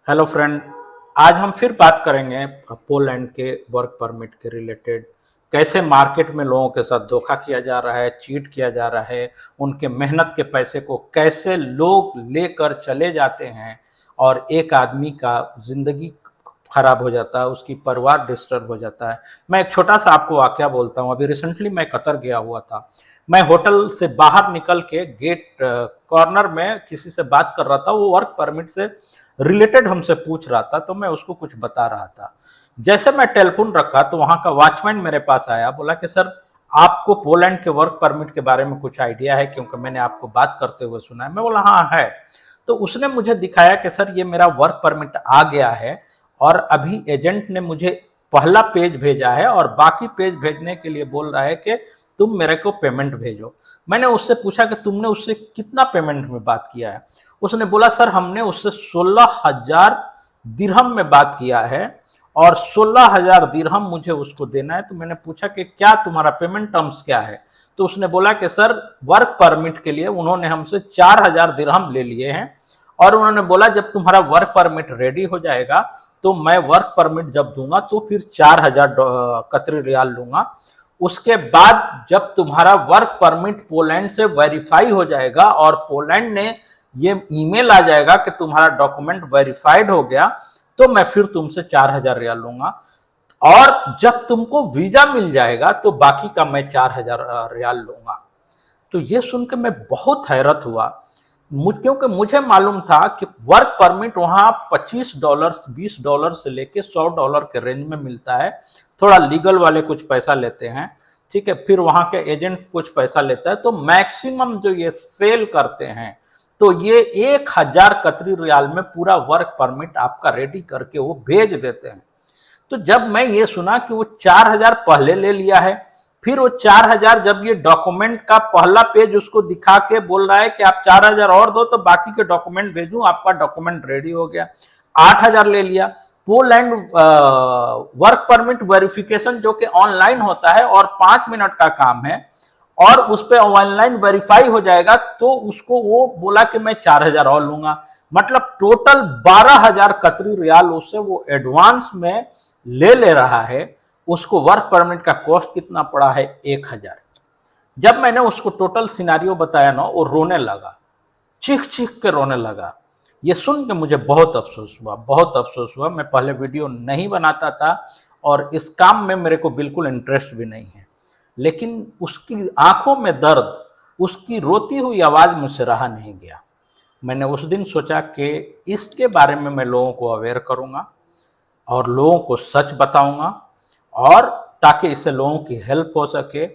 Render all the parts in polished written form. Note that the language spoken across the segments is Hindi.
Hello friend. आज हम फिर बात करेंगे पोलैंड के वर्क परमिट के रिलेटेड। कैसे मार्केट में लोगों के साथ धोखा किया जा रहा है, चीट किया जा रहा है, उनके मेहनत के पैसे को कैसे लोग लेकर चले जाते हैं और एक आदमी का जिंदगी खराब हो जाता है, उसकी परिवार डिस्टर्ब हो जाता है। मैं एक छोटा सा आपको वाकया बोलता हूँ। अभी रिसेंटली मैं कतर गया हुआ था। मैं होटल से बाहर निकल के गेट कॉर्नर में किसी से बात कर रहा था। वो वर्क परमिट से रिलेटेड हमसे पूछ रहा था, तो मैं उसको कुछ बता रहा था। जैसे मैं टेलीफोन रखा तो वहां का वॉचमैन मेरे पास आया, बोला कि सर, आपको पोलैंड के वर्क परमिट के बारे में कुछ आइडिया है, क्योंकि मैंने आपको बात करते हुए सुना है। मैं बोला हाँ है। तो उसने मुझे दिखाया कि सर, ये मेरा वर्क परमिट आ गया है और अभी एजेंट ने मुझे पहला पेज भेजा है और बाकी पेज भेजने के लिए बोल रहा है कि तुम मेरे को पेमेंट भेजो। मैंने उससे पूछा कि तुमने उससे कितना पेमेंट में बात किया है। उसने बोला सर, हमने उससे 16,000 दिरहम में बात किया है और 16,000 दिरहम मुझे उसको देना है। तो मैंने पूछा कि क्या तुम्हारा पेमेंट टर्म्स क्या है। तो उसने बोला कि सर, वर्क परमिट के लिए उन्होंने हमसे 4,000 दिरहम ले लिए हैं और उन्होंने बोला जब तुम्हारा वर्क परमिट रेडी हो जाएगा तो मैं वर्क परमिट जब दूंगा तो फिर 4,000 कतरी रियाल लूंगा। उसके बाद जब तुम्हारा वर्क परमिट पोलैंड से वेरीफाई हो जाएगा और पोलैंड ने ये ईमेल आ जाएगा कि तुम्हारा डॉक्यूमेंट वेरीफाइड हो गया, तो मैं फिर तुमसे 4,000 रियाल लूंगा और जब तुमको वीजा मिल जाएगा तो बाकी का मैं 4,000 रियाल लूंगा। तो ये सुन के मैं बहुत हैरत हुआ, क्योंकि मुझे मालूम था कि वर्क परमिट वहां $25 $20 से लेके $100 के रेंज में मिलता है। थोड़ा लीगल वाले कुछ पैसा लेते हैं, ठीक है, फिर वहां के एजेंट कुछ पैसा लेता है। तो मैक्सिमम जो ये सेल करते हैं तो ये 1,000 कतरी रियाल में पूरा वर्क परमिट आपका रेडी करके वो भेज देते हैं। तो जब मैं ये सुना कि वो 4,000 पहले ले लिया है, फिर वो 4,000 जब ये डॉक्यूमेंट का पहला पेज उसको दिखा के बोल रहा है कि आप 4,000 और दो तो बाकी के डॉक्यूमेंट भेजूं, आपका डॉक्यूमेंट रेडी हो गया, 8,000 ले लिया। पोलैंड वर्क परमिट वेरिफिकेशन जो कि ऑनलाइन होता है और 5 मिनट का काम है और उस पर ऑनलाइन वेरीफाई हो जाएगा, तो उसको वो बोला कि मैं 4,000 और लूंगा। मतलब टोटल 12,000 कतरी रियाल उससे वो एडवांस में ले रहा है। उसको वर्क परमिट का कॉस्ट कितना पड़ा है? 1,000। जब मैंने उसको टोटल सिनारियो बताया ना, वो रोने लगा, चीख चीख के रोने लगा। ये सुन के मुझे बहुत अफसोस हुआ, बहुत अफसोस हुआ। मैं पहले वीडियो नहीं बनाता था और इस काम में मेरे को बिल्कुल इंटरेस्ट भी नहीं है, लेकिन उसकी आंखों में दर्द, उसकी रोती हुई आवाज मुझसे रहा नहीं गया। मैंने उस दिन सोचा कि इसके बारे में मैं लोगों को अवेयर करूंगा और लोगों को सच बताऊंगा, और ताकि इससे लोगों की हेल्प हो सके।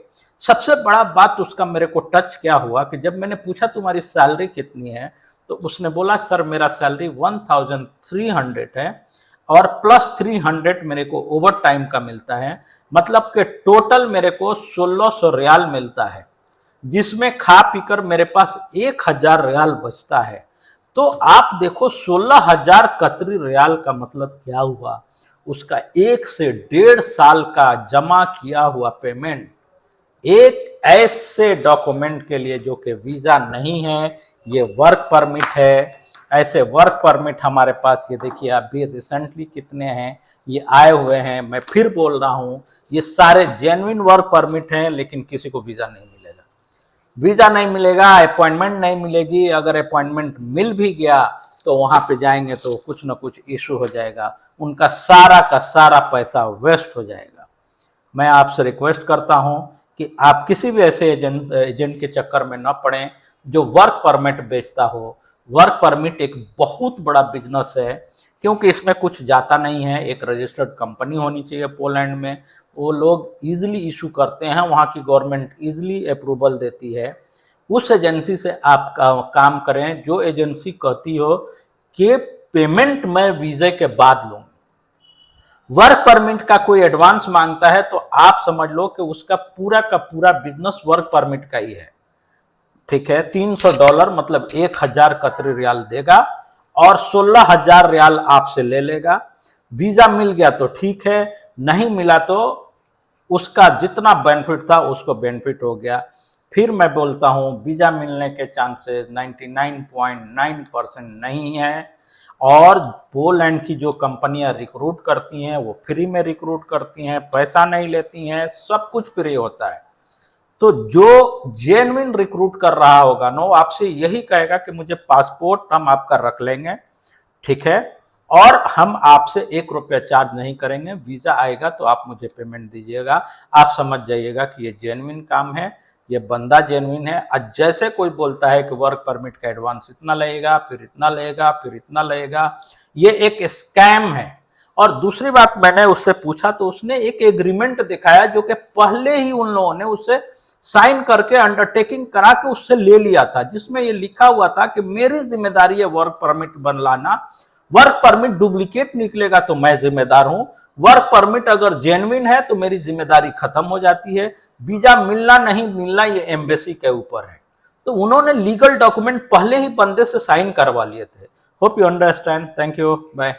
सबसे बड़ा बात उसका मेरे को टच क्या हुआ कि जब मैंने पूछा तुम्हारी सैलरी कितनी है, तो उसने बोला सर, मेरा सैलरी 1,300 है और प्लस 300 मेरे को ओवर टाइम का मिलता है। मतलब कि टोटल मेरे को 1,600 रियाल मिलता है, जिसमें खा पीकर मेरे पास 1,000 रियाल बचता है। तो आप देखो, 16,000 कतरी रियाल का मतलब क्या हुआ। उसका 1 से 1.5 साल का जमा किया हुआ पेमेंट एक ऐसे डॉक्यूमेंट के लिए जो कि वीजा नहीं है, ये वर्क परमिट है। ऐसे वर्क परमिट हमारे पास, ये देखिए अभी रिसेंटली कितने हैं ये आए हुए हैं। मैं फिर बोल रहा हूं, ये सारे जेन्युइन वर्क परमिट हैं, लेकिन किसी को वीजा नहीं मिलेगा। वीजा नहीं मिलेगा, अपॉइंटमेंट नहीं मिलेगी। अगर अपॉइंटमेंट मिल भी गया तो वहां पे जाएंगे तो कुछ ना कुछ इशू हो जाएगा, उनका सारा का सारा पैसा वेस्ट हो जाएगा। मैं आपसे रिक्वेस्ट करता हूं कि आप किसी भी ऐसे एजेंट के चक्कर में न पड़ें जो वर्क परमिट बेचता हो। वर्क परमिट एक बहुत बड़ा बिजनेस है, क्योंकि इसमें कुछ जाता नहीं है। एक रजिस्टर्ड कंपनी होनी चाहिए पोलैंड में, वो लोग इजीली इशू करते हैं, वहाँ की गवर्नमेंट इजीली अप्रूवल देती है। उस एजेंसी से आप काम करें जो एजेंसी कहती हो कि पेमेंट मैं वीजे के बाद लूंगा। वर्क परमिट का कोई एडवांस मांगता है तो आप समझ लो कि उसका पूरा का पूरा बिजनेस वर्क परमिट का ही है, ठीक है। $300 मतलब 1,000 कतरी रियाल देगा और 16,000 रियाल आपसे ले लेगा। वीजा मिल गया तो ठीक है, नहीं मिला तो उसका जितना बेनिफिट था उसको बेनिफिट हो गया। फिर मैं बोलता हूं, वीजा मिलने के चांसेस 99.9% नहीं है और पोलैंड की जो कंपनियां रिक्रूट करती हैं वो फ्री में रिक्रूट करती हैं, पैसा नहीं लेती हैं, सब कुछ फ्री होता है। तो जो जेन्युइन रिक्रूट कर रहा होगा ना, वो आपसे यही कहेगा कि मुझे पासपोर्ट हम आपका रख लेंगे, ठीक है, और हम आपसे 1 रुपया चार्ज नहीं करेंगे, वीजा आएगा तो आप मुझे पेमेंट दीजिएगा। आप समझ जाइएगा कि ये जेन्युइन काम है, ये बंदा जेन्युइन है। आज जैसे कोई बोलता है कि वर्क परमिट का एडवांस इतना लगेगा, फिर इतना लगेगा, फिर इतना लगेगा, ये एक स्कैम है। और दूसरी बात, मैंने उससे पूछा तो उसने एक एग्रीमेंट दिखाया जो कि पहले ही उन लोगों ने उससे साइन करके अंडरटेकिंग करा के उससे ले लिया था, जिसमें ये लिखा हुआ था कि मेरी जिम्मेदारी है वर्क परमिट बनलाना, वर्क परमिट डुप्लीकेट निकलेगा तो मैं जिम्मेदार हूं, वर्क परमिट अगर जेन्युइन है तो मेरी जिम्मेदारी खत्म हो जाती है, वीजा मिलना नहीं मिलना ये एम्बेसी के ऊपर है। तो उन्होंने लीगल डॉक्यूमेंट पहले ही बंदे से साइन करवा लिए थे। Hope you understand. Thank you, bye.